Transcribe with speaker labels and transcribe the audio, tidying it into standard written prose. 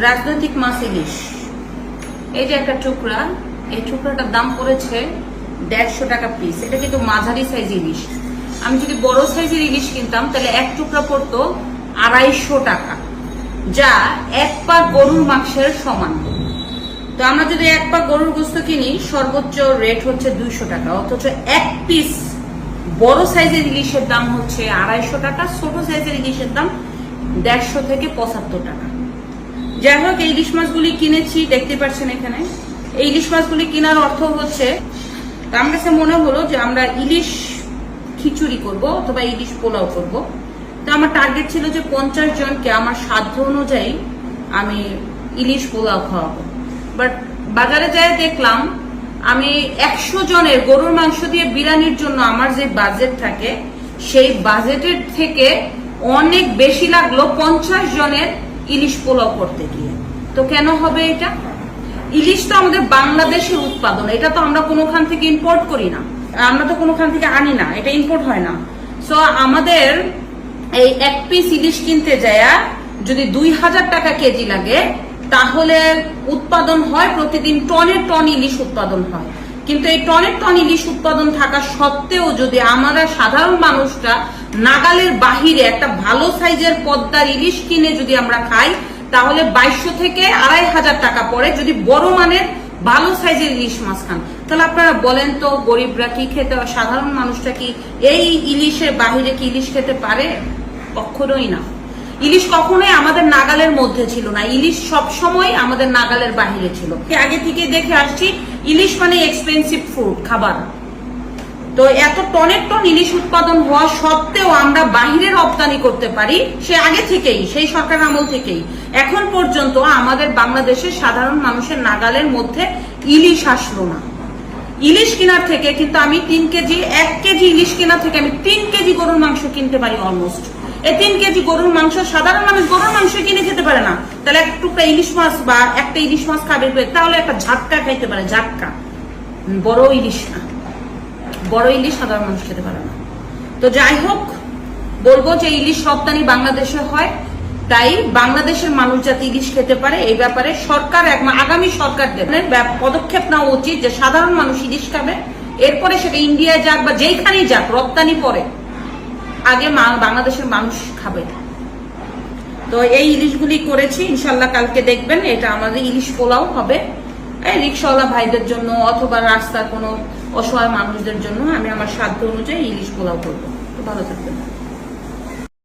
Speaker 1: রাজনৈতিক মাছ ইলিশ, এই যে একটা টুকরা, এই টুকরাটার দাম পড়েছে 150 টাকা পিস। এটা কিন্তু মাঝারি সাইজ ইলিশ। আমি যদি বড় সাইজের ইলিশ কিনতাম তাহলে এক টুকরা পড়তো 250 টাকা, যা এক পা গরুর মাংসের সমান। তো আমরা যদি এক পা গরুর গোস্ত কিনি সর্বোচ্চ রেট হচ্ছে 200 টাকা, অথচ এক পিস বড় সাইজের ইলিশের দাম হচ্ছে 250 টাকা, ছোট সাইজের ইলিশের দাম 150 থেকে 75 টাকা। যাই হোক, এই ইলিশ মাছগুলি কিনেছি, দেখতে পাচ্ছেন এখানে। এই ইলিশ মাছগুলি কেনার অর্থ হচ্ছে, আমার কাছে মনে হলো যে আমরা ইলিশ খিচুড়ি করব অথবা ইলিশ পোলাও করব। তো আমার টার্গেট ছিল যে 50 জনকে আমার সাধ্য অনুযায়ী আমি ইলিশ পোলাও খাওয়াবো। বাট বাজারে যাই দেখলাম আমি 100 জনের গরুর মাংস দিয়ে বিরিয়ানির জন্য আমার যে বাজেট থাকে সেই বাজেটের থেকে অনেক বেশি লাগলো 50 জনের ইলিশ পোলাও করতে গিয়ে। তো কেন হবে এটা? ইলিশ তো আমাদের বাংলাদেশের উৎপাদন, এটা তো আমরা কোনোখান থেকে ইম্পোর্ট করি না, আমরা তো কোনোখান থেকে আনি না, এটা ইম্পোর্ট হয় না। সো আমাদের এই এক পিস ইলিশ কিনতে যায় যদি 2000 টাকা কেজি লাগে, তাহলে উৎপাদন হয় প্রতিদিন টনের টন ইলিশ উৎপাদন হয়। কিন্তু এই টনের টন ইলিশ উৎপাদন থাকা সত্ত্বেও যদি আমরা সাধারণ মানুষরা নাগালের বাহিরে একটা ভালো সাইজের পদ্মার ইলিশ কিনে যদি আমরা খাই, তাহলে 2200 থেকে 2500 টাকা পড়ে যদি বড় মানের ভালো সাইজের ইলিশ মাছ খান। তাহলে আপনারা বলেন তো, গরিবরা কি খেতে, সাধারণ মানুষটা কি এই ইলিশের বাহিরে কি ইলিশ খেতে পারে? কখনোই না। ইলিশ কখনোই আমাদের নাগালের মধ্যে ছিল না, ইলিশ সব সময় আমাদের নাগালের বাহিরে ছিল। আগে থেকে দেখে আসছি ইলিশ মানে এক্সপেন্সিভ ফুড, খাবার। তো এত টনের টন ইলিশ উৎপাদন হওয়া সত্ত্বেও আমরা বাহিরে রপ্তানি করতে পারি, সে আগে থেকেই, সেই সরকার আমল থেকেই। এখন পর্যন্ত আমাদের বাংলাদেশের সাধারণ মানুষের নাগালের মধ্যে ইলিশ আসলো না। ইলিশ কেনার থেকে কিন্তু আমি 3 কেজি, 1 কেজি ইলিশ কেনার থেকে আমি 3 কেজি গরুর মাংস কিনতে পারি অলমোস্ট। এই 3 কেজি গরুর মাংস সাধারণ মানুষ গরুর মাংস কিনে খেতে পারে না, তাহলে এক টুকরা ইলিশ মাছ বা একটা ইলিশ মাছ খাবে, তাহলে একটা ঝাটকা খাইতে পারে, ঝাটকা। বড় ইলিশ না, বড় ইলিশ সাধারণ মানুষ খেতে পারে না। তো যাই হোক, বলবো যে ইলিশ রপ্তানি বাংলাদেশে হয়, তাই বাংলাদেশের মানুষ যাতে ইলিশ খেতে পারে এই ব্যাপারে সরকার, আগামী সরকারদের পদক্ষেপ নেওয়া উচিত যে সাধারণ মানুষ ইলিশ খাবে, এরপরে সেটা ইন্ডিয়ায় যাক বা যেইখানেই যাক, রপ্তানি পরে, আগে বাংলাদেশের মানুষ খাবে। তো এই ইলিশগুলি করেছি, ইনশাল্লাহ কালকে দেখবেন এটা আমাদের ইলিশ পোলাও হবে। এই রিক্সাওয়ালা ভাইদের জন্য অথবা রাস্তার কোনো অসহায় মানুষদের জন্য আমি আমার সাধ্য অনুযায়ী ইলিশ পোলাও করবো। তো ভালো থাকবেন।